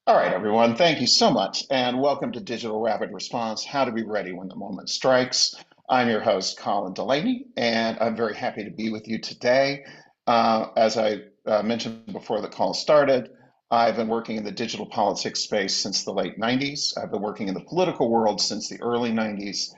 All right, everyone, thank you so much, and welcome to Digital Rapid Response, How to Be Ready When the Moment Strikes. I'm your host, Colin Delany, and I'm very happy to be with you today. As I mentioned before the call started, I've been working in the digital politics space since the late 90s. I've been working in the political world since the early 90s,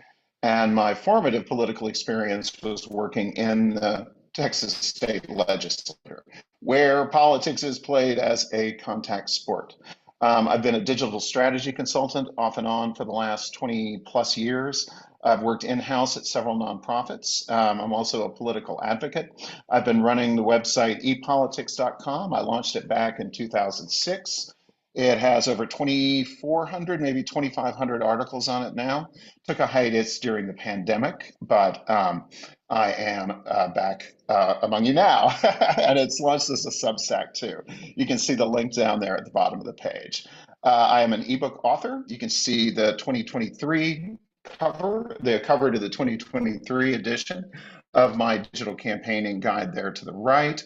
and my formative political experience was working in the Texas state legislature, where politics is played as a contact sport. I've been a digital strategy consultant off and on for the last 20 plus years. I've worked in-house at several nonprofits. I'm also a political advocate. I've been running the website epolitics.com. I launched it back in 2006. It has over 2,400, maybe 2,500 articles on it now. Took a hiatus during the pandemic, but I am back among you now. And it's launched as a Substack too. You can see the link down there at the bottom of the page. I am an ebook author. You can see the 2023 cover, the cover to the 2023 edition of my digital campaigning guide there to the right.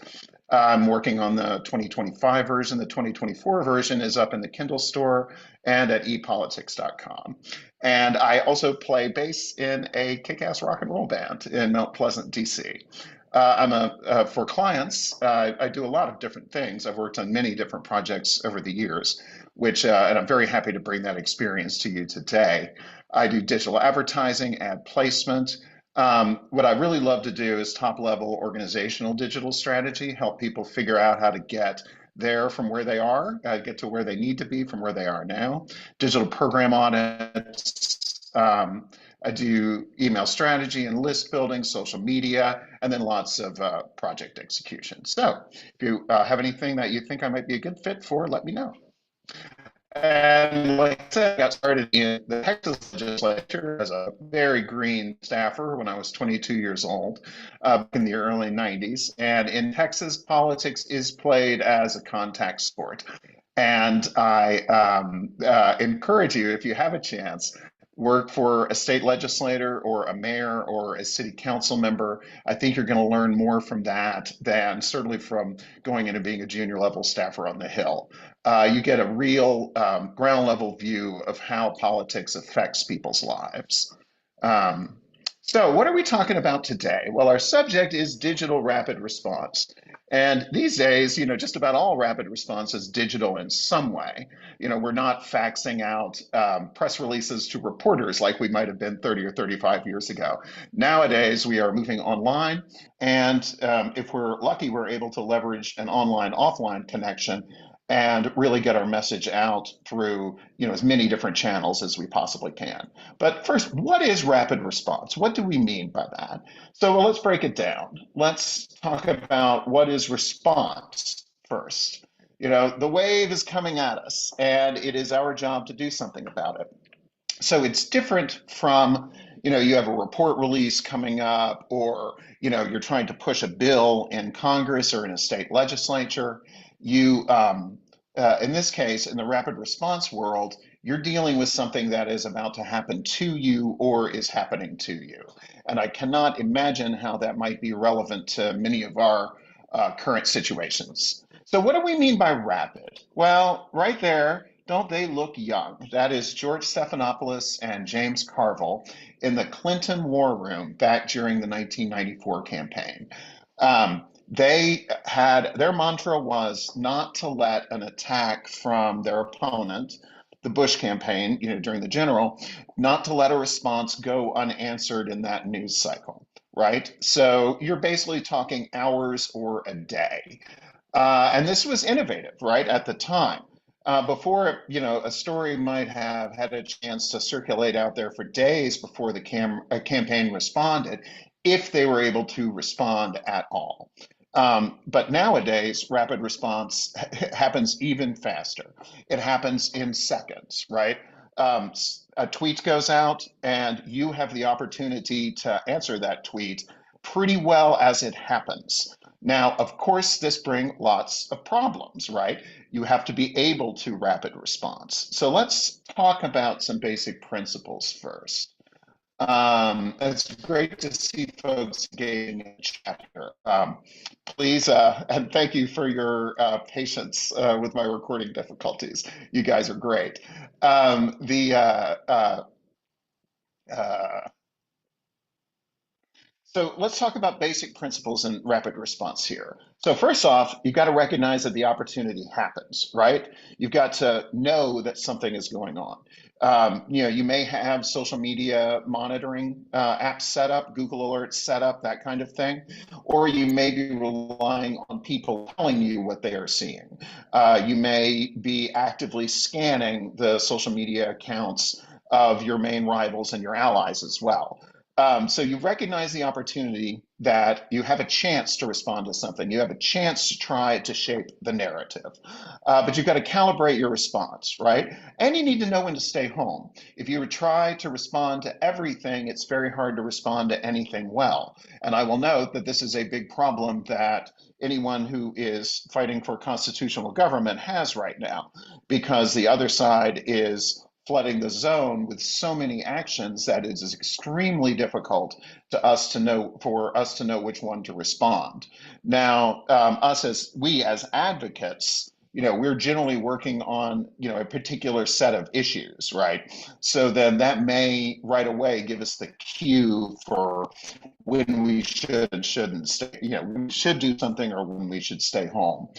I'm working on the 2025 version. The 2024 version is up in the Kindle store and at epolitics.com. And I also play bass in a kick-ass rock and roll band in Mount Pleasant, DC. For clients, I do a lot of different things. I've worked on many different projects over the years, and I'm very happy to bring that experience to you today. I do digital advertising, ad placement. What I really love to do is top level organizational digital strategy, help people figure out how to get there from where they are, get to where they need to be from where they are now. Digital program audits. I do email strategy and list building, social media, and then lots of project execution. So if you have anything that you think I might be a good fit for, let me know. And like I said, I got started in the Texas legislature as a very green staffer when I was 22 years old, in the early 90s. And in Texas, politics is played as a contact sport. And I encourage you, if you have a chance, work for a state legislator or a mayor or a city council member. I think you're going to learn more from that than certainly from going in and being a junior level staffer on the Hill. You get a real ground level view of how politics affects people's lives. Um, so, what are we talking about today? Well, our subject is digital rapid response. And these days, just about all rapid response is digital in some way. We're not faxing out press releases to reporters like we might have been 30 or 35 years ago. Nowadays, we are moving online. And if we're lucky, we're able to leverage an online offline connection and really get our message out through as many different channels as we possibly can. But first, what is rapid response? What do we mean by that? So let's break it down. Let's talk about what is response first. The wave is coming at us, and it is our job to do something about it. So it's different from, you have a report release coming up, or, you're trying to push a bill in Congress or in a state legislature. In this case, in the rapid response world, you're dealing with something that is about to happen to you or is happening to you. And I cannot imagine how that might be relevant to many of our current situations. So, what do we mean by rapid? Well, right there, don't they look young? That is George Stephanopoulos and James Carville in the Clinton war room back during the 1994 campaign. Their mantra was not to let an attack from their opponent, the Bush campaign, during the general, not to let a response go unanswered in that news cycle, right? So you're basically talking hours or a day. And this was innovative, right, at the time. Before, a story might have had a chance to circulate out there for days before the campaign responded, if they were able to respond at all. But nowadays, rapid response happens even faster. It happens in seconds, right? A tweet goes out, and you have the opportunity to answer that tweet pretty well as it happens. Now, of course, this brings lots of problems, right? You have to be able to rapid response. So let's talk about some basic principles first. It's great to see folks engaging in the chat here. Please, and thank you for your patience with my recording difficulties. You guys are great. The uh, So let's talk about basic principles in rapid response here. So first off, you've got to recognize that the opportunity happens, right? You've got to know that something is going on. You may have social media monitoring apps set up, Google Alerts set up, that kind of thing, or you may be relying on people telling you what they are seeing. You may be actively scanning the social media accounts of your main rivals and your allies as well. So you recognize the opportunity that you have a chance to respond to something. You have a chance to try to shape the narrative, but you've got to calibrate your response, right? And you need to know when to stay home. If you try to respond to everything, it's very hard to respond to anything well. And I will note that this is a big problem that anyone who is fighting for constitutional government has right now, because the other side is flooding the zone with so many actions that it is extremely difficult for us to know which one to respond. Now, we as advocates, we're generally working on, a particular set of issues, right? So then that may right away give us the cue for when we should and shouldn't stay, we should do something or when we should stay home.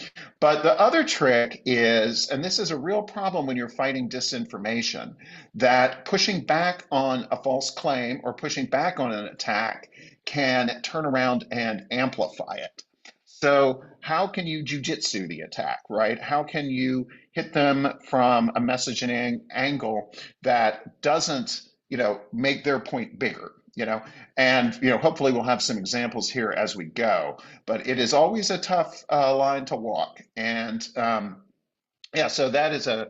But the other trick is, and this is a real problem when you're fighting disinformation, that pushing back on a false claim or pushing back on an attack can turn around and amplify it. So how can you jujitsu the attack, right? How can you hit them from a messaging angle that doesn't, make their point bigger, and hopefully we'll have some examples here as we go. But it is always a tough line to walk, and yeah, so that is a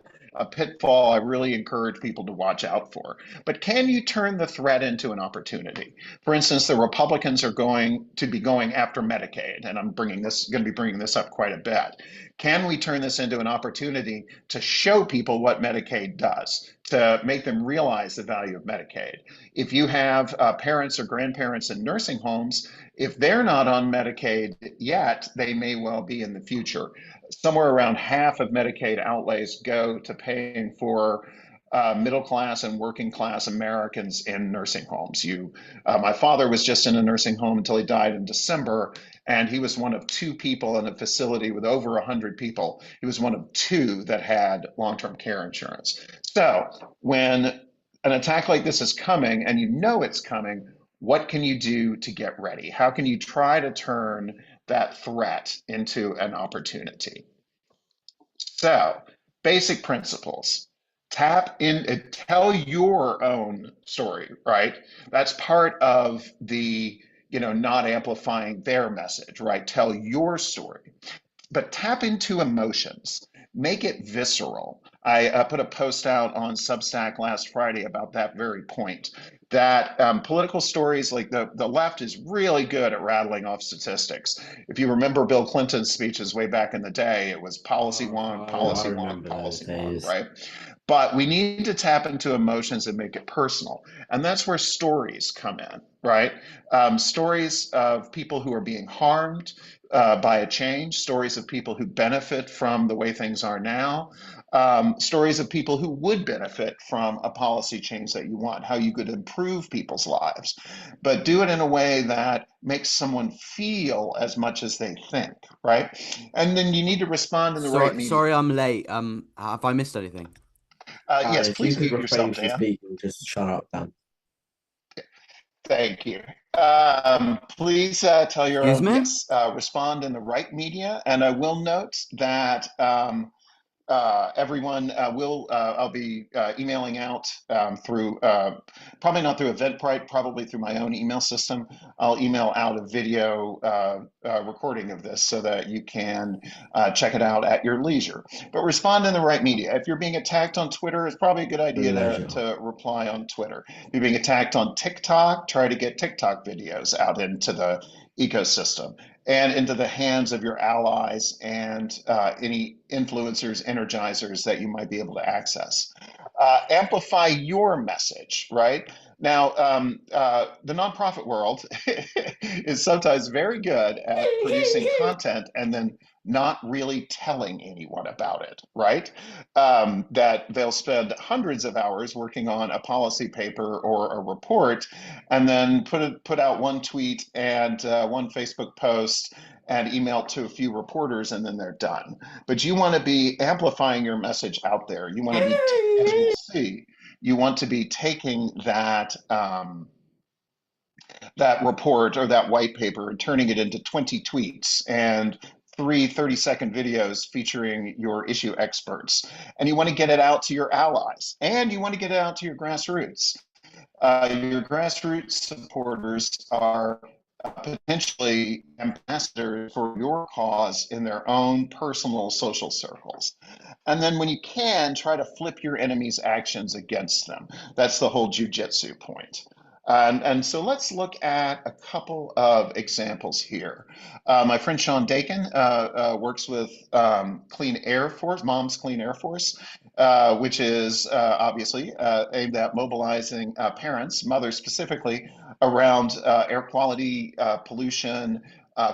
pitfall I really encourage people to watch out for. But can you turn the threat into an opportunity? For instance, the Republicans are going to be going after Medicaid, and going to be bringing this up quite a bit. Can we turn this into an opportunity to show people what Medicaid does, to make them realize the value of Medicaid? If you have parents or grandparents in nursing homes, if they're not on Medicaid yet, they may well be in the future. Somewhere around half of Medicaid outlays go to paying for middle class and working class Americans in nursing homes. My father was just in a nursing home until he died in December, and he was one of two people in a facility with over 100 people. He was one of two that had long-term care insurance. So when an attack like this is coming and you know it's coming, what can you do to get ready? How can you try to turn that threat into an opportunity? So, basic principles. Tap in, tell your own story, right? That's part of the, not amplifying their message, right? Tell your story, but tap into emotions, make it visceral. I put a post out on Substack last Friday about that very point. That political stories, like the left is really good at rattling off statistics. If you remember Bill Clinton's speeches way back in the day, it was policy Oh, wonk, I policy wonk, remember those policy wonk, days. right? But we need to tap into emotions and make it personal. And that's where stories come in, right? Stories of people who are being harmed, by a change, stories of people who benefit from the way things are now, stories of people who would benefit from a policy change that you want, how you could improve people's lives, but do it in a way that makes someone feel as much as they think, right? And then you need to respond in the right media. Sorry, I'm late. Have I missed anything? Yes, If you please could mute refrain yourself, from Dan. speaking, just shut up, Dan. Thank you. Please tell your Excuse own, me? yes, respond in the right media. And I will note that everyone I'll be emailing out through, probably not through Eventbrite, probably through my own email system. I'll email out a video recording of this so that you can check it out at your leisure. But respond in the right media. If you're being attacked on Twitter, it's probably a good idea Pleasure. to reply on Twitter. If you're being attacked on TikTok, try to get TikTok videos out into the ecosystem and into the hands of your allies and any influencers, energizers that you might be able to access. Amplify your message, right? Now, the nonprofit world is sometimes very good at producing content and then not really telling anyone about it, right? That they'll spend hundreds of hours working on a policy paper or a report, and then put out one tweet and one Facebook post and email to a few reporters, and then they're done. But you want to be amplifying your message out there. You want to be, as we'll see, you want to be taking that report or that white paper and turning it into 20 tweets and three 30-second videos featuring your issue experts. And you want to get it out to your allies, and you want to get it out to your grassroots. Your grassroots supporters are potentially ambassadors for your cause in their own personal social circles. And then when you can, try to flip your enemy's actions against them. That's the whole jujitsu point. And so let's look at a couple of examples here. My friend Sean Dakin works with Clean Air Force, Mom's Clean Air Force, which is obviously aimed at mobilizing parents, mothers specifically, around air quality, pollution,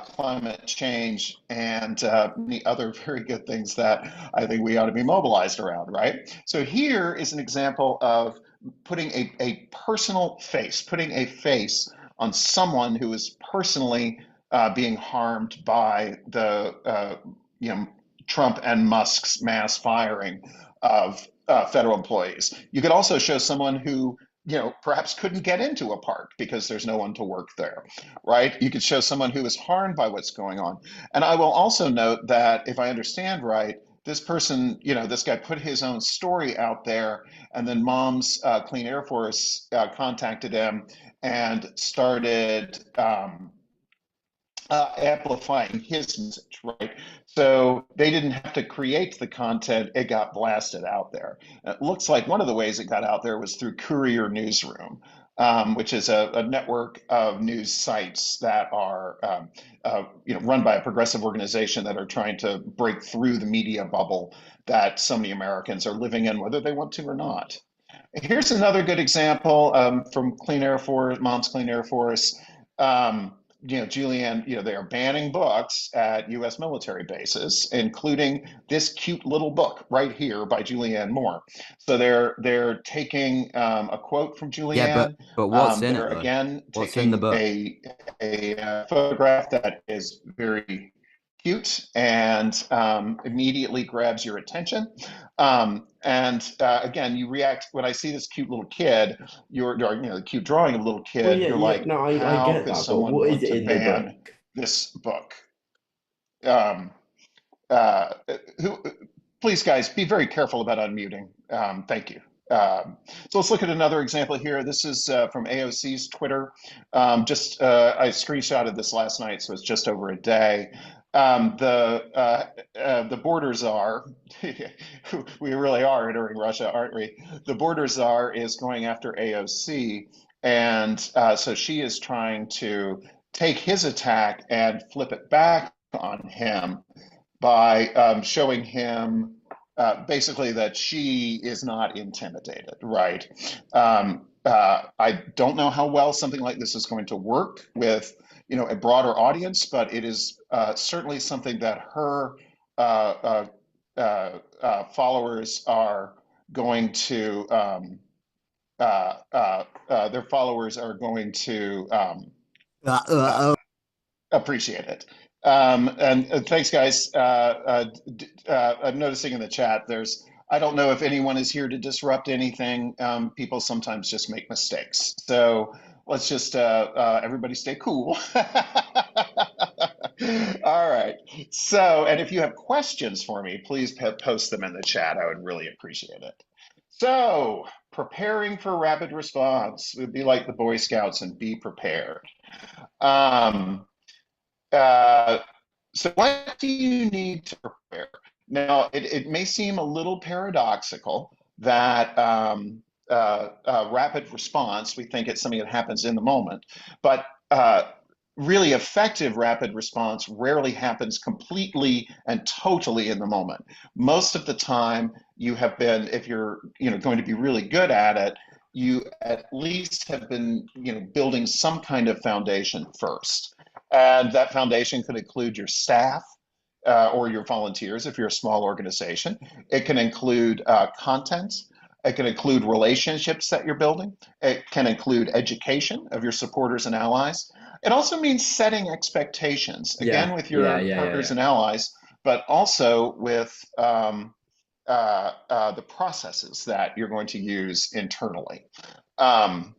climate change, and many other very good things that I think we ought to be mobilized around, right? So here is an example of putting a personal face, putting a face on someone who is personally being harmed by the you know Trump and Musk's mass firing of federal employees. You could also show someone who perhaps couldn't get into a park because there's no one to work there, right? You could show someone who is harmed by what's going on. And I will also note that if I understand right, this person, this guy put his own story out there, and then Mom's Clean Air Force contacted him and started amplifying his message, right? So they didn't have to create the content, it got blasted out there. It looks like one of the ways it got out there was through Courier Newsroom, which is a network of news sites that are run by a progressive organization that are trying to break through the media bubble that so many Americans are living in, whether they want to or not. Here's another good example from Clean Air Force, Mom's Clean Air Force. Julianne, they are banning books at U.S. military bases, including this cute little book right here by Julianne Moore. So they're taking a quote from Yeah, Julianne. but what's in it They're though? again What's in the taking book? a photograph that is very cute and immediately grabs your attention. And again, you react when I see this cute little kid. The cute drawing of a little Well, kid. yeah, You're yeah, like, no, I how get could that, but someone what is want it to in the ban book? this book? Um, uh, who, please, guys, be very careful about unmuting. Thank you. So let's look at another example here. This is from AOC's Twitter. I screenshotted this last night, so it's just over a day. The border czar, we really are entering Russia, aren't we? The border czar is going after AOC, and so she is trying to take his attack and flip it back on him by showing him basically that she is not intimidated, right? I don't know how well something like this is going to work with, a broader audience, but it is certainly something that her followers are going to, their followers are going to uh, appreciate it. And thanks, guys. I'm noticing in the chat, I don't know if anyone is here to disrupt anything. People sometimes just make mistakes. So let's just, everybody stay cool. All right. So, and if you have questions for me, please post them in the chat. I would really appreciate it. So, preparing for rapid response would be like the Boy Scouts and be prepared. Um, uh, so what do you need to prepare? Now, it may seem a little paradoxical that rapid response, we think it's something that happens in the moment, but really effective rapid response rarely happens completely and totally in the moment. Most of the time, you have been, if you're going to be really good at it, you at least have been, building some kind of foundation first. And that foundation could include your staff, or your volunteers if you're a small organization. It can include content. It can include relationships that you're building. It can include education of your supporters and allies. It also means setting expectations, again, Yeah, with yeah, your yeah, yeah, partners yeah. and allies, but also with the processes that you're going to use internally. Um,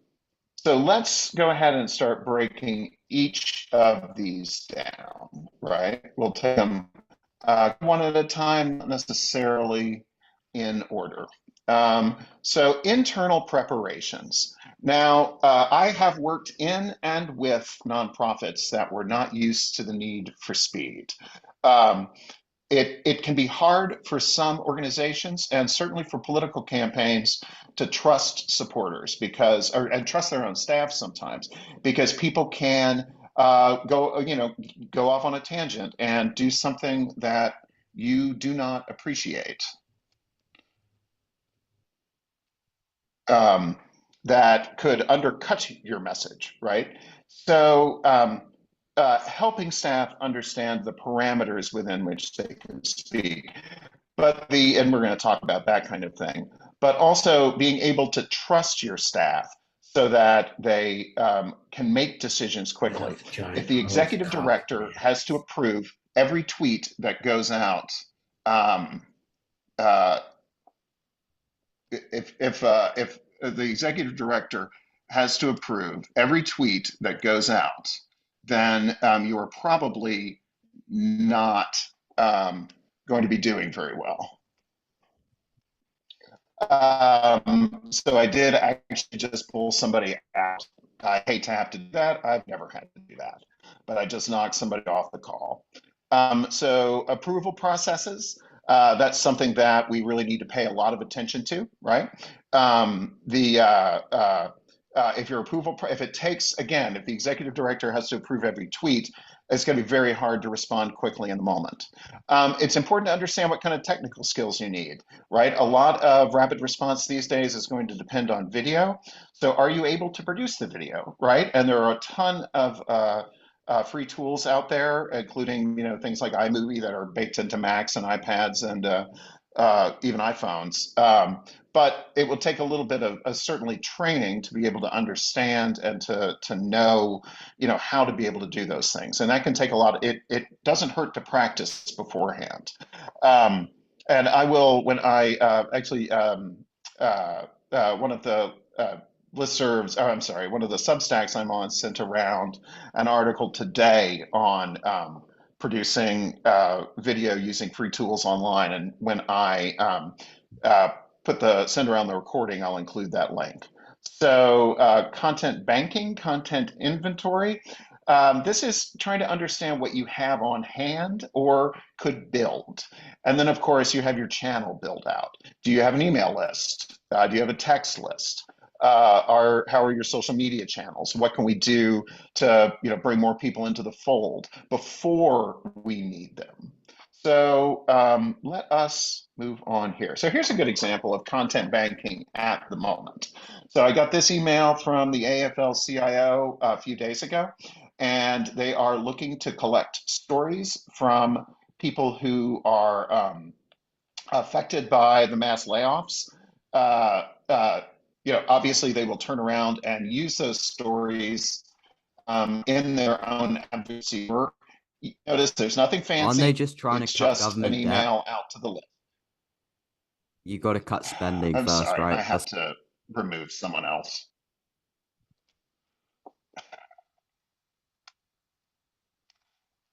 so let's go ahead and start breaking each of these down, right? We'll take them one at a time, not necessarily in order. So internal preparations. Now, I have worked in and with nonprofits that were not used to the need for speed. Um, it can be hard for some organizations and certainly for political campaigns to trust supporters and trust their own staff sometimes because people can go off on a tangent and do something that you do not appreciate, um, that could undercut your message, right? So, helping staff understand the parameters within which they can speak, and we're going to talk about that kind of thing, but also being able to trust your staff so that they can make decisions I quickly. have If giant the piles of executive copy. director has to approve every tweet that goes out, um, uh, if the executive director has to approve every tweet that goes out, then you are probably not going to be doing very well. So I did actually just pull somebody out. I hate to have to do that. I've never had to do that, but I just knocked somebody off the call. So approval processes, that's something that we really need to pay a lot of attention to, right? The If your if it takes, again, if the executive director has to approve every tweet, it's going to be very hard to respond quickly in the moment. It's important to understand what kind of technical skills you need, right? A lot of rapid response these days is going to depend on video. So are you able to produce the video, right? And there are a ton of free tools out there, including things like iMovie that are baked into Macs and iPads and even iPhones. But it will take a little bit of certainly training to be able to understand and to know, how to be able to do those things. And that can take a lot. It doesn't hurt to practice beforehand. Um, and I will when I actually one of the listservs, oh, I'm sorry, one of the Substacks I'm on sent around an article today on producing video using free tools online. And when I uh, send around the recording, I'll include that link. So content banking, content inventory. This is trying to understand what you have on hand or could build. And then, of course, you have your channel build out. Do you have an email list? Do you have a text list? How are your social media channels? What can we do to bring more people into the fold before we need them? So let us move on here. So here's a good example of content banking at the moment. So I got this email from the AFL-CIO a few days ago, and they are looking to collect stories from people who are affected by the mass layoffs. Uh, uh, Obviously they will turn around and use those stories in their own advocacy work. Notice there's nothing Aren't they fancy. just trying to It's cut just an government debt? email out to the list. You got to cut spending I'm first, sorry, I right? have to remove someone else.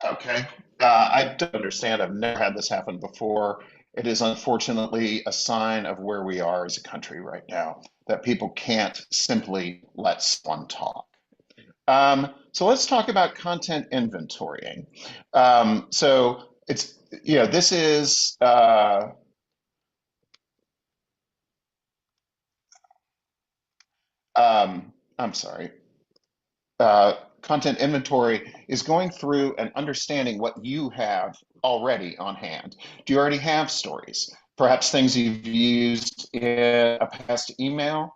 Okay. I don't understand. I've never had this happen before. It is unfortunately a sign of where we are as a country right now, that people can't simply let someone talk. So let's talk about content inventorying. So it's, this is, I'm sorry, content inventory is going through and understanding what you have already on hand. Do you already have stories? Perhaps things you've used in a past email,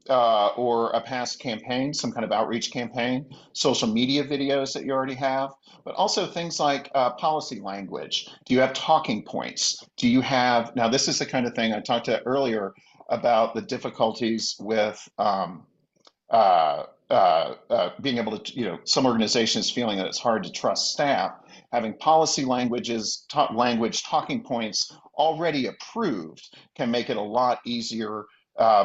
or a past campaign, some kind of outreach campaign, social media videos that you already have, but also things like policy language. Do you have talking points? Do you have, now this is the kind of thing I talked to earlier about the difficulties with being able to, some organizations feeling that it's hard to trust staff, having policy languages, language talking points already approved can make it a lot easier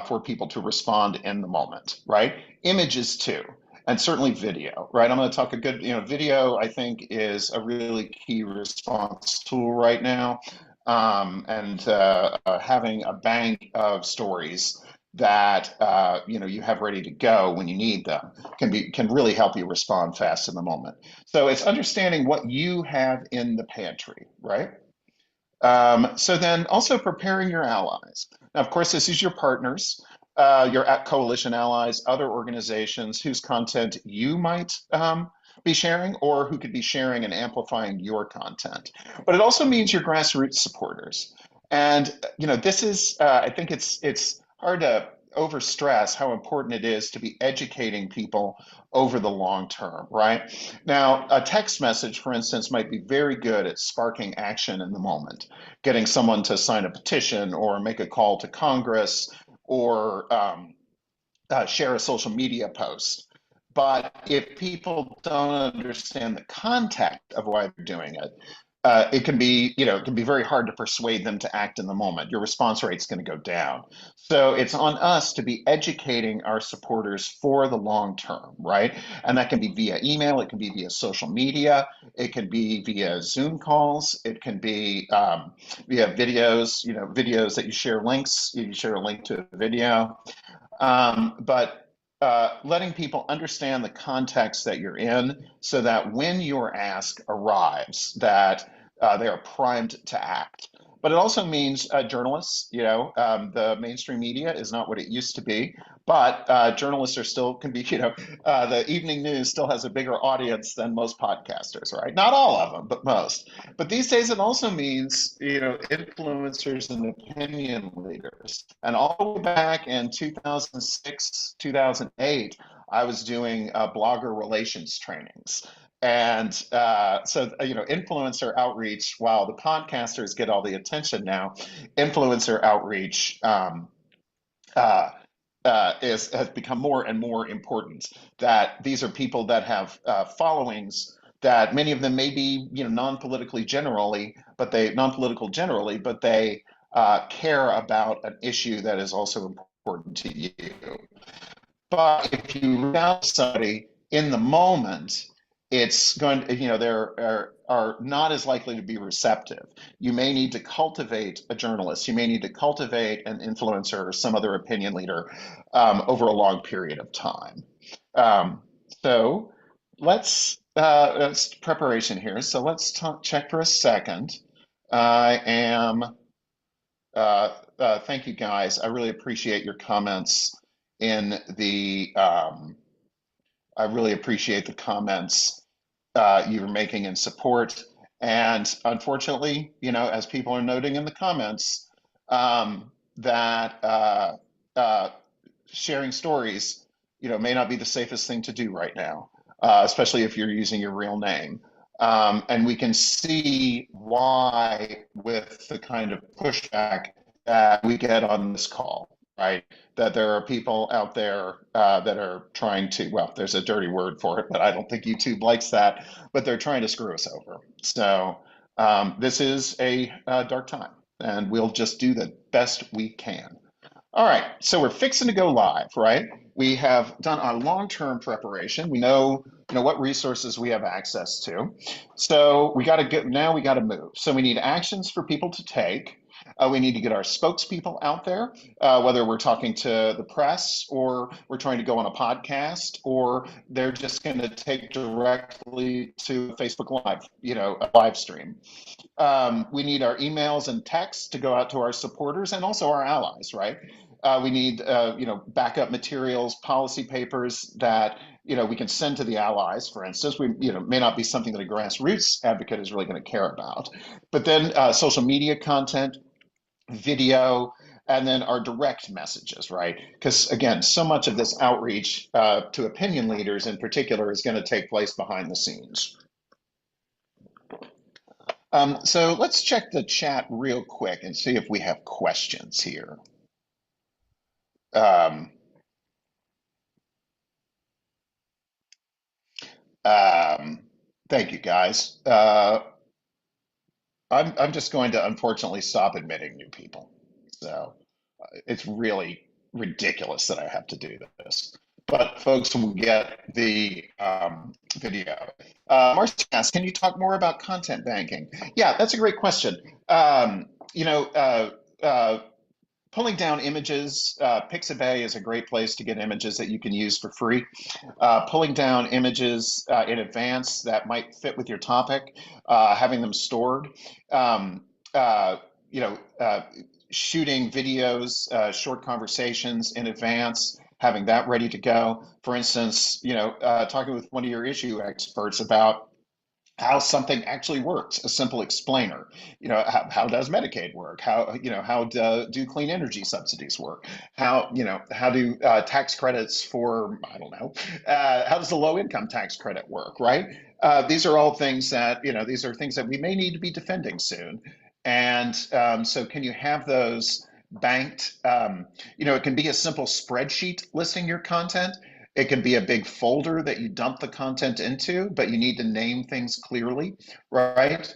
for people to respond in the moment, right? Images too, and certainly video, right? I'm going to talk a good, video I think is a really key response tool right now. And having a bank of stories that you have ready to go when you need them can really help you respond fast in the moment. So it's understanding what you have in the pantry, right? So then also preparing your allies. Now, of course, this is your partners, your coalition allies, other organizations whose content you might be sharing or who could be sharing and amplifying your content. But it also means your grassroots supporters. And this is I think it's hard to overstress how important it is to be educating people over the long term, right? Now, a text message, for instance, might be very good at sparking action in the moment, getting someone to sign a petition or make a call to Congress or share a social media post. But if people don't understand the context of why they're doing it, it can be very hard to persuade them to act in the moment. Your response rate's going to go down. So it's on us to be educating our supporters for the long term, right? And that can be via email, it can be via social media, it can be via Zoom calls, it can be via videos, videos that you share links, you share a link to a video. But letting people understand the context that you're in so that when your ask arrives, that they are primed to act. But it also means journalists, the mainstream media is not what it used to be, but journalists are still can be, the evening news still has a bigger audience than most podcasters, right? Not all of them, but most. But these days it also means, influencers and opinion leaders. And all the way back in 2006, 2008, I was doing blogger relations trainings. And influencer outreach, while the podcasters get all the attention now, influencer outreach uh, has become more and more important. That these are people that have followings that many of them may be, non-political generally, but they care about an issue that is also important to you. But if you reach out to somebody in the moment, it's going to, are not as likely to be receptive. You may need to cultivate a journalist. You may need to cultivate an influencer or some other opinion leader over a long period of time. Um, so that's preparation here. So let's check for a second. I am thank you guys. I really appreciate your comments in I really appreciate the comments you're making in support. And unfortunately, as people are noting in the comments, that sharing stories, may not be the safest thing to do right now, especially if you're using your real name. And we can see why with the kind of pushback that we get on this call, right? That there are people out there that are trying to, well, there's a dirty word for it, but I don't think YouTube likes that, but they're trying to screw us over. So this is a dark time, and we'll just do the best we can. All right, so we're fixing to go live, right? We have done our long-term preparation. We know, what resources we have access to. So we got to get now. We got to move. So we need actions for people to take. We need to get our spokespeople out there, whether we're talking to the press or we're trying to go on a podcast or they're just going to take directly to Facebook Live, a live stream. We need our emails and texts to go out to our supporters and also our allies, right? We need, backup materials, policy papers that, we can send to the allies, for instance. We, may not be something that a grassroots advocate is really going to care about. But then social media content, video, and then our direct messages, right? Because again, so much of this outreach to opinion leaders in particular is going to take place behind the scenes. So let's check the chat real quick and see if we have questions here. Um, um, Thank you, guys. I'm just going to unfortunately stop admitting new people. So it's really ridiculous that I have to do this. But folks will get the video. Marcy asks, can you talk more about content banking? Yeah, that's a great question. Um, you know, Pulling down images, Pixabay is a great place to get images that you can use for free. Pulling down images in advance that might fit with your topic, having them stored. Um, uh, you know, uh, Shooting videos, short conversations in advance, having that ready to go. For instance, talking with one of your issue experts about how something actually works, a simple explainer. How does Medicaid work? How do clean energy subsidies work? How do tax credits for, I don't know, how does the low income tax credit work, right? These are all things that, these are things that we may need to be defending soon. And so can you have those banked? It can be a simple spreadsheet listing your content. It can be a big folder that you dump the content into, but you need to name things clearly, right?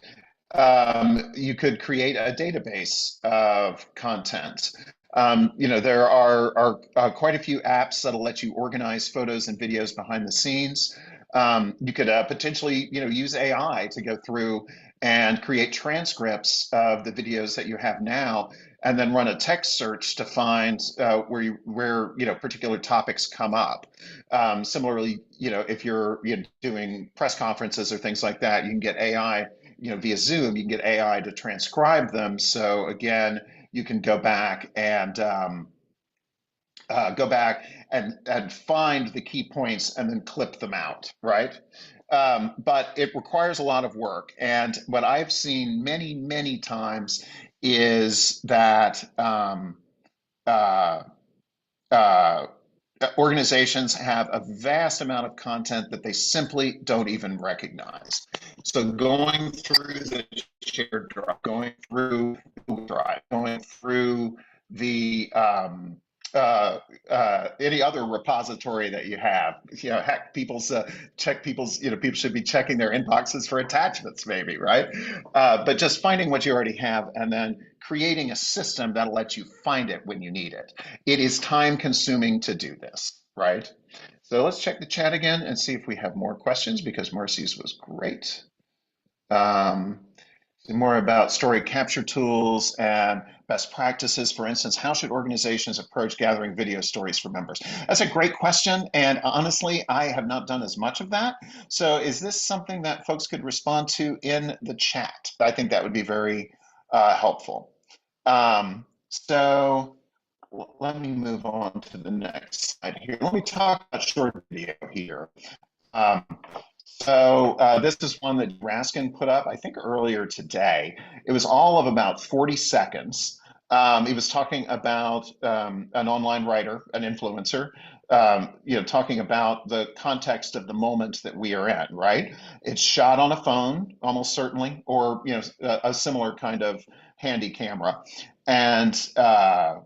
You could create a database of content. There are quite a few apps that'll let you organize photos and videos behind the scenes. You could potentially, use AI to go through and create transcripts of the videos that you have now, and then run a text search to find where particular topics come up. Similarly, if you're doing press conferences or things like that, you can get AI, via Zoom, you can get AI to transcribe them. So again, you can go back and find the key points and then clip them out, right? But it requires a lot of work. And what I've seen many, many times is that uh, uh, organizations have a vast amount of content that they simply don't even recognize. So going through the shared drive, going through Google Drive, going through the any other repository that you have, check people's, people should be checking their inboxes for attachments, maybe, right? But just finding what you already have and then creating a system that'll let you find it when you need it. It is time consuming to do this, right? So let's check the chat again and see if we have more questions because Marcy's was great. Um, More about story capture tools and best practices. For instance, how should organizations approach gathering video stories for members? That's a great question. And honestly, I have not done as much of that. So is this something that folks could respond to in the chat? I think that would be very helpful. So let me move on to the next slide here. Let me talk about short video here. Um, this is one that Raskin put up, I think earlier today. It was all of about 40 seconds. He was talking about an online writer, an influencer, talking about the context of the moment that we are in, right? It's shot on a phone, almost certainly, or a similar kind of handy camera, and so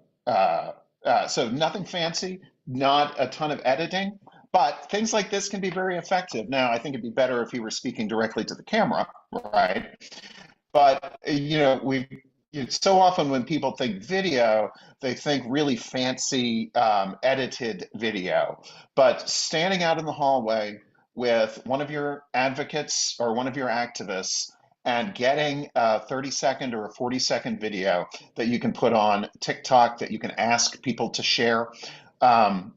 nothing fancy, not a ton of editing. But things like this can be very effective. Now, I think it'd be better if you were speaking directly to the camera, right? But so often when people think video, they think really fancy edited video. But standing out in the hallway with one of your advocates or one of your activists and getting a 30-second or a 40-second video that you can put on TikTok that you can ask people to share. The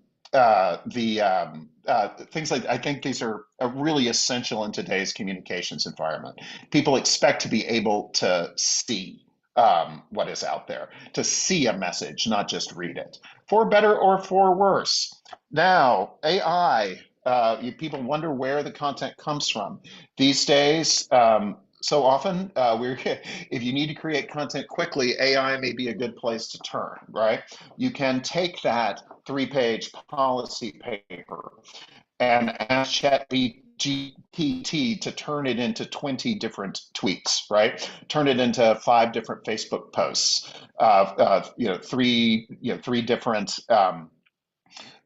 Things like I think these are really essential in today's communications environment. People expect to be able to see what is out there, to see a message, not just read it, for better or for worse. Now, AI, people wonder where the content comes from. These days, So often, if you need to create content quickly, AI may be a good place to turn, right? You can take that three-page policy paper and ask ChatGPT to turn it into 20 different tweets, right? Turn it into five different Facebook posts, three different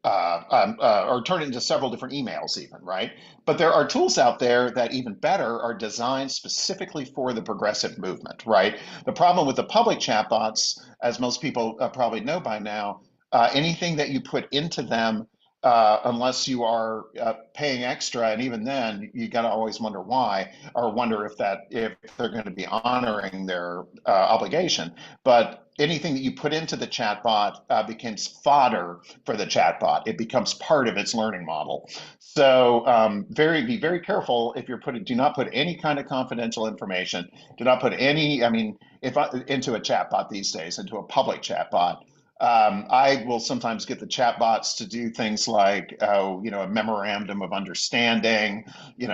or turn it into several different emails, even, right? But there are tools out there that, even better, are designed specifically for the progressive movement, right? The problem with the public chatbots, as most people probably know by now, anything that you put into them, unless you are paying extra, and even then, you got to always wonder why, or wonder if they're going to be honoring their obligation. But anything that you put into the chatbot becomes fodder for the chatbot. It becomes part of its learning model. So be very careful if you're putting. Do not put any kind of confidential information. Do not put any. I mean, if I, into a chatbot these days, into a public chatbot. I will sometimes get the chatbots to do things like, a memorandum of understanding,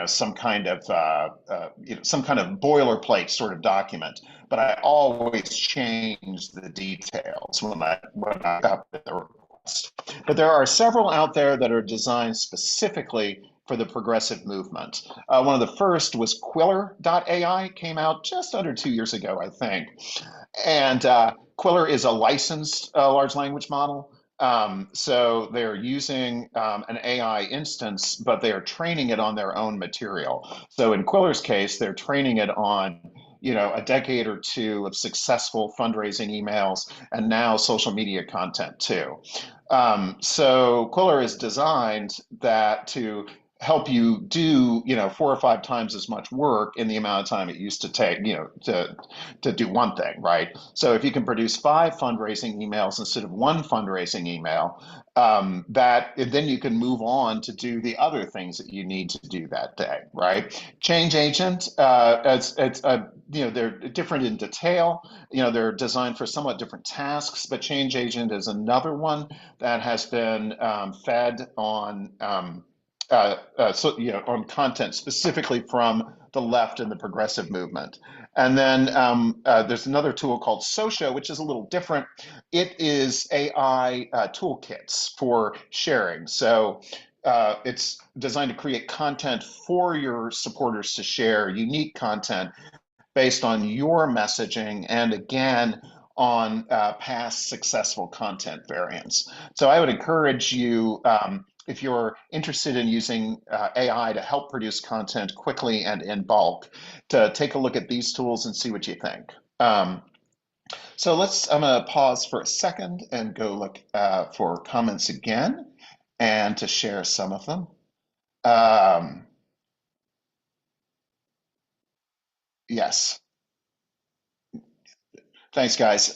some kind of boilerplate sort of document. But I always change the details when I up the request. But there are several out there that are designed specifically for the progressive movement. One of the first was Quiller.ai, came out just under 2 years ago, I think. And Quiller is a licensed large language model. So they're using an AI instance, but they are training it on their own material. So in Quiller's case, they're training it on, a decade or two of successful fundraising emails and now social media content too. So Quiller is designed that to help you do, four or five times as much work in the amount of time it used to take, to do one thing, right? So if you can produce five fundraising emails instead of one fundraising email, that then you can move on to do the other things that you need to do that day, right? Change agent, they're different in detail. They're designed for somewhat different tasks, but change agent is another one that has been fed on. On content specifically from the left and the progressive movement. And then there's another tool called Socio, which is a little different. It is AI toolkits for sharing. So it's designed to create content for your supporters to share, unique content based on your messaging and, again, on past successful content variants. So I would encourage you, if you're interested in using AI to help produce content quickly and in bulk, to take a look at these tools and see what you think. I'm going to pause for a second and go look for comments again and to share some of them. Yes. Thanks, guys.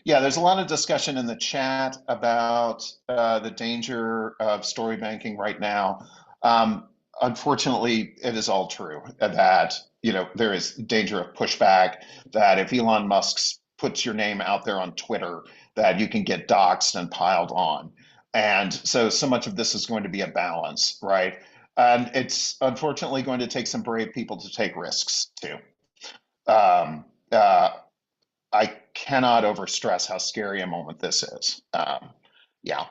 Yeah, there's a lot of discussion in the chat about the danger of story banking right now. Unfortunately, it is all true that there is danger of pushback. That if Elon Musk puts your name out there on Twitter, that you can get doxxed and piled on. And so much of this is going to be a balance, right? And it's unfortunately going to take some brave people to take risks too. Um, uh, I cannot overstress how scary a moment this is. Yeah.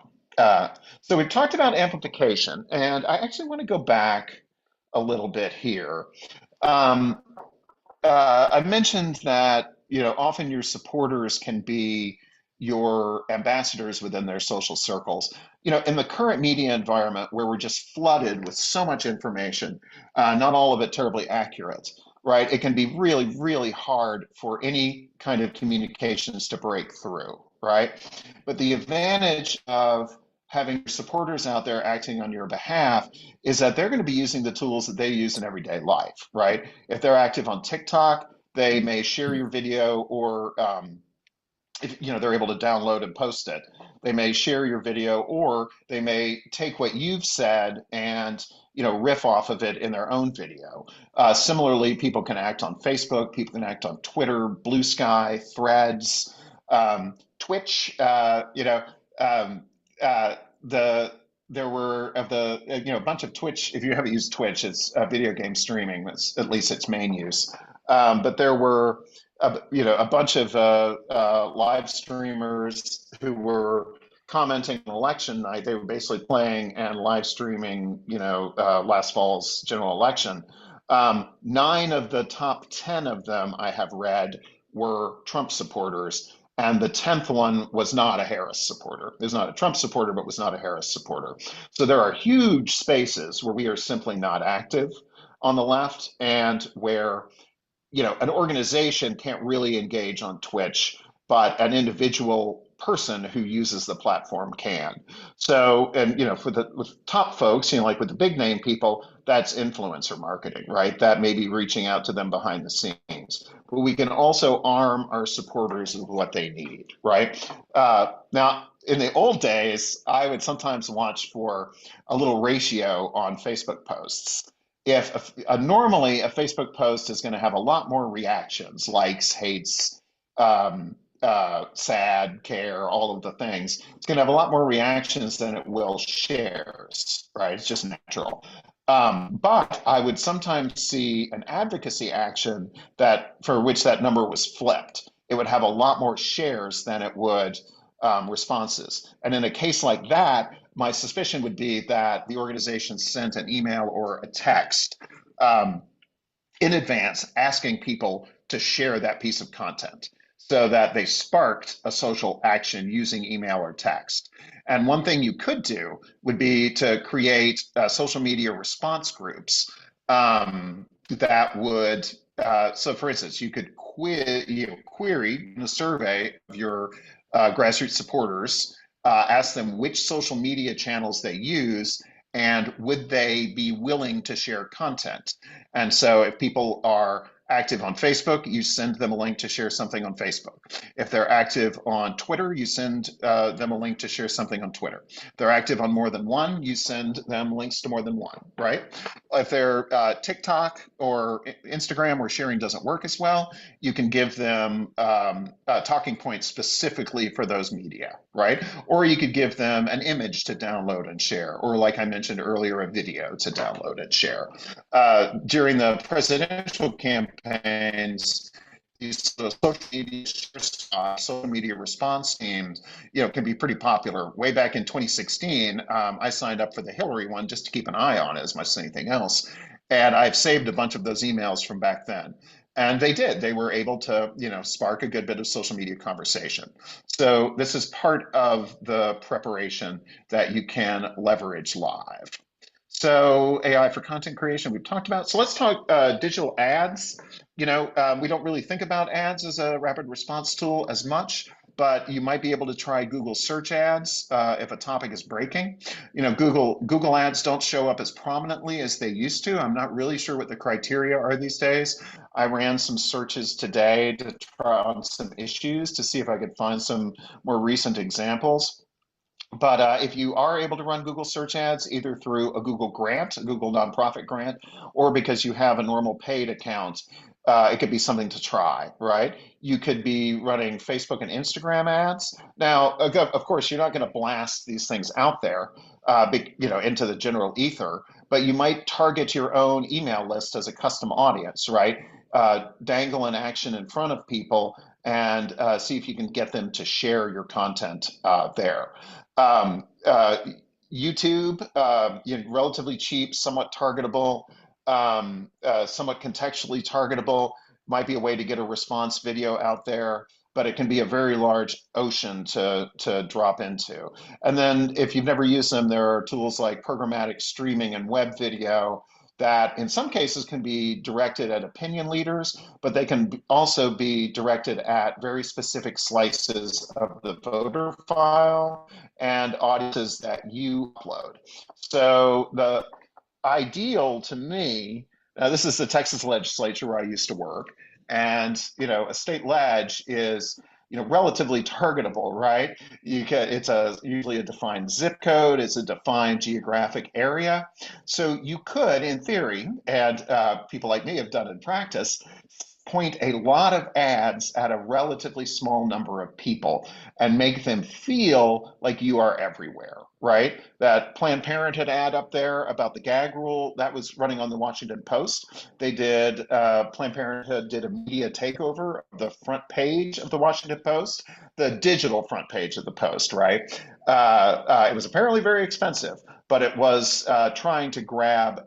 So we've talked about amplification, and I actually want to go back a little bit here. Um, I mentioned that often your supporters can be your ambassadors within their social circles. In the current media environment where we're just flooded with so much information, not all of it terribly accurate, right? It can be really, really hard for any kind of communications to break through, right? But the advantage of having supporters out there acting on your behalf is that they're going to be using the tools that they use in everyday life, right? If they're active on TikTok, they may share your video, or if they're able to download and post it, they may share your video, or they may take what you've said and riff off of it in their own video. Similarly, people can act on Facebook, people can act on Twitter, Blue Sky, Threads, Twitch. Um, the There were of a bunch of Twitch. If you haven't used Twitch, it's video game streaming. That's at least its main use. But there were, a bunch of live streamers who were commenting on election night. They were basically playing and live streaming, last fall's general election. Nine of the top 10 of them I have read were Trump supporters. And the 10th one was not a Harris supporter. Is not a Trump supporter, but was not a Harris supporter. So there are huge spaces where we are simply not active on the left, and where an organization can't really engage on Twitch, but an individual person who uses the platform can. So, and for the with top folks, like with the big name people, that's influencer marketing, right? That may be reaching out to them behind the scenes. But we can also arm our supporters with what they need, right? Now, in the old days, I would sometimes watch for a little ratio on Facebook posts. If normally a Facebook post is going to have a lot more reactions, likes, hates, sad, care, all of the things. It's going to have a lot more reactions than it will shares, right? It's just natural. But I would sometimes see an advocacy action that for which that number was flipped. It would have a lot more shares than it would responses. And in a case like that, my suspicion would be that the organization sent an email or a text um, in advance asking people to share that piece of content so that they sparked a social action using email or text. And one thing you could do would be to create social media response groups that would, so for instance, you could query the survey of your grassroots supporters, ask them which social media channels they use, and would they be willing to share content. And so if people are active on Facebook, you send them a link to share something on Facebook. If they're active on Twitter, you send them a link to share something on Twitter. If they're active on more than one, you send them links to more than one, right? If they're TikTok or Instagram where sharing doesn't work as well, you can give them talking points specifically for those media, right? Or you could give them an image to download and share, or like I mentioned earlier, a video to download and share. During the presidential campaigns, these social media response teams, can be pretty popular. Way back in 2016, I signed up for the Hillary one just to keep an eye on it as much as anything else. And I've saved a bunch of those emails from back then. And they did. They were able to, spark a good bit of social media conversation. So this is part of the preparation that you can leverage live. So AI for content creation, we've talked about. So let's talk digital ads. We don't really think about ads as a rapid response tool as much, but you might be able to try Google search ads if a topic is breaking. Google ads don't show up as prominently as they used to. I'm not really sure what the criteria are these days. I ran some searches today to try on some issues to see if I could find some more recent examples. But if you are able to run Google search ads, either through a Google grant, a Google nonprofit grant, or because you have a normal paid account, it could be something to try, right? You could be running Facebook and Instagram ads. Now, of course, you're not going to blast these things out there, into the general ether, but you might target your own email list as a custom audience, right? Dangle an action in front of people and see if you can get them to share your content there. Um, uh, YouTube, relatively cheap, somewhat targetable, somewhat contextually targetable, might be a way to get a response video out there, but it can be a very large ocean to drop into. And then if you've never used them, there are tools like programmatic streaming and web video that in some cases can be directed at opinion leaders, but they can also be directed at very specific slices of the voter file and audiences that you upload. So the ideal to me, now this is the Texas legislature where I used to work, and a state ledge is relatively targetable, right? It's usually a defined zip code, it's a defined geographic area. So you could, in theory, and people like me have done in practice, point a lot of ads at a relatively small number of people and make them feel like you are everywhere, right? That Planned Parenthood ad up there about the gag rule, that was running on the Washington Post. Planned Parenthood did a media takeover of the front page of the Washington Post, the digital front page of the Post, right? It was apparently very expensive, but it was trying to grab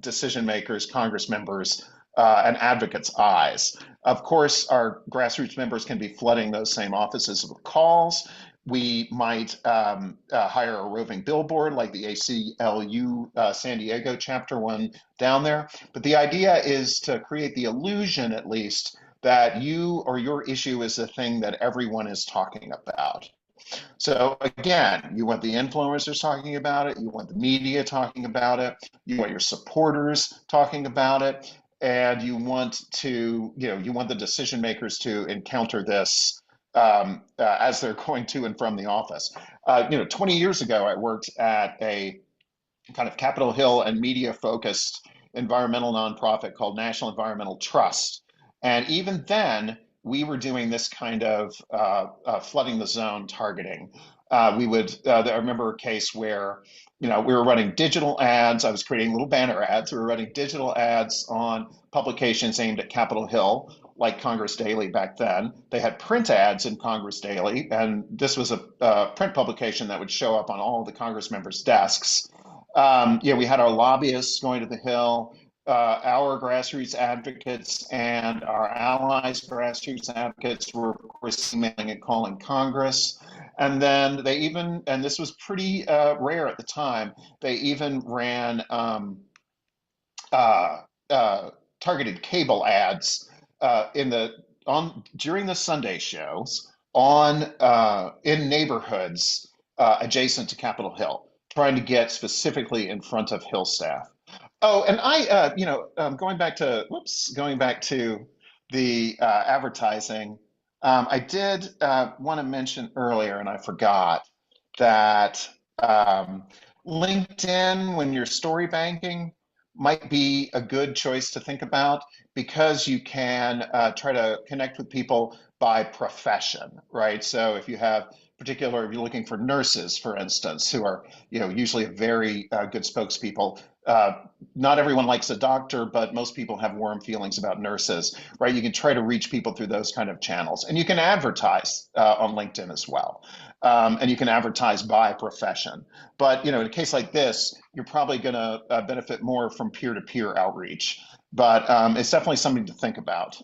decision makers, Congress members, and advocates' eyes. Of course, our grassroots members can be flooding those same offices with calls. We might hire a roving billboard like the ACLU San Diego chapter one down there. But the idea is to create the illusion, at least, that you or your issue is the thing that everyone is talking about. So again, you want the influencers talking about it, you want the media talking about it, you want your supporters talking about it, and you want the decision makers to encounter this as they're going to and from the office. 20 years ago, I worked at a kind of Capitol Hill and media focused environmental nonprofit called National Environmental Trust. And even then, we were doing this kind of flooding the zone targeting. I remember a case where, we were running digital ads. I was creating little banner ads. We were running digital ads on publications aimed at Capitol Hill, like Congress Daily back then. They had print ads in Congress Daily, and this was a print publication that would show up on all of the Congress members' desks. We had our lobbyists going to the Hill, our grassroots advocates and our allies' grassroots advocates were, of course, emailing and calling Congress. And then and this was pretty rare at the time, they even ran uh, uh, targeted cable ads during the Sunday shows on in neighborhoods adjacent to Capitol Hill, trying to get specifically in front of Hill staff. Oh, and going back to the advertising, I did want to mention earlier, and I forgot that um, LinkedIn, when you're story banking, might be a good choice to think about because you can try to connect with people by profession, right? So if if you're looking for nurses, for instance, who are, usually very good spokespeople. Uh, Not everyone likes a doctor, but most people have warm feelings about nurses, right? You can try to reach people through those kind of channels, and you can advertise on LinkedIn as well, and you can advertise by profession. But in a case like this, you're probably going to benefit more from peer-to-peer outreach. But it's definitely something to think about.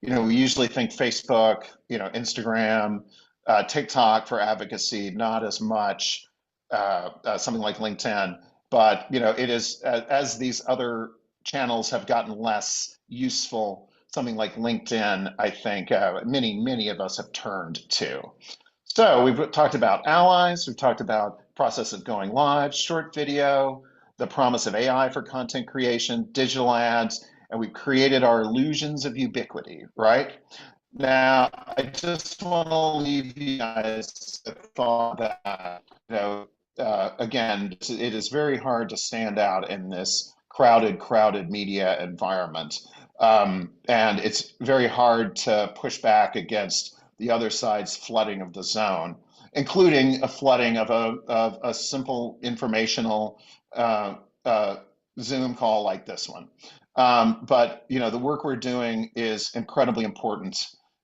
We usually think Facebook, Instagram, TikTok for advocacy, not as much something like LinkedIn. But it is as these other channels have gotten less useful. Something like LinkedIn, I think many of us have turned to. So we've talked about allies, we've talked about process of going live, short video, the promise of AI for content creation, digital ads, and we've created our illusions of ubiquity, right? Now, I just want to leave you guys with the thought that, again, it is very hard to stand out in this crowded media environment. And it's very hard to push back against the other side's flooding of the zone, including a flooding of a simple informational uh, uh, Zoom call like this one. But the work we're doing is incredibly important,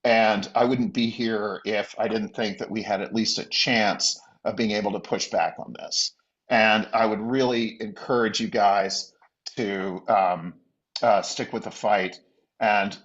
and I wouldn't be here if I didn't think that we had at least a chance of being able to push back on this. And I would really encourage you guys to stick with the fight. And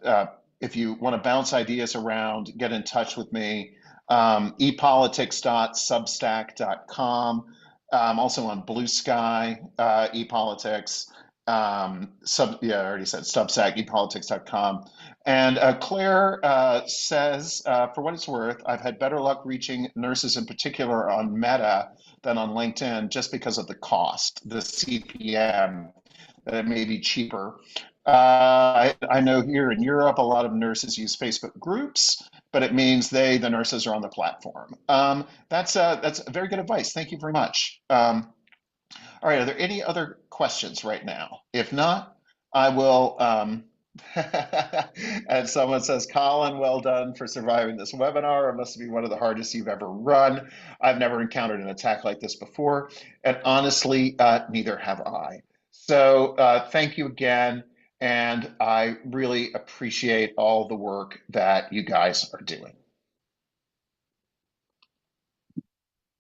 if you want to bounce ideas around, get in touch with me. epolitics.substack.com. Also on Blue Sky, ePolitics. I already said Substack, epolitics.com. And Claire says, for what it's worth, I've had better luck reaching nurses in particular on Meta than on LinkedIn just because of the cost, the CPM, that it may be cheaper. I know here in Europe, a lot of nurses use Facebook groups, but it means the nurses are on the platform. That's very good advice. Thank you very much. All right, are there any other questions right now? If not, I will And someone says, Colin, well done for surviving this webinar. It must be one of the hardest you've ever run. I've never encountered an attack like this before. And honestly, neither have I. So thank you again. And I really appreciate all the work that you guys are doing.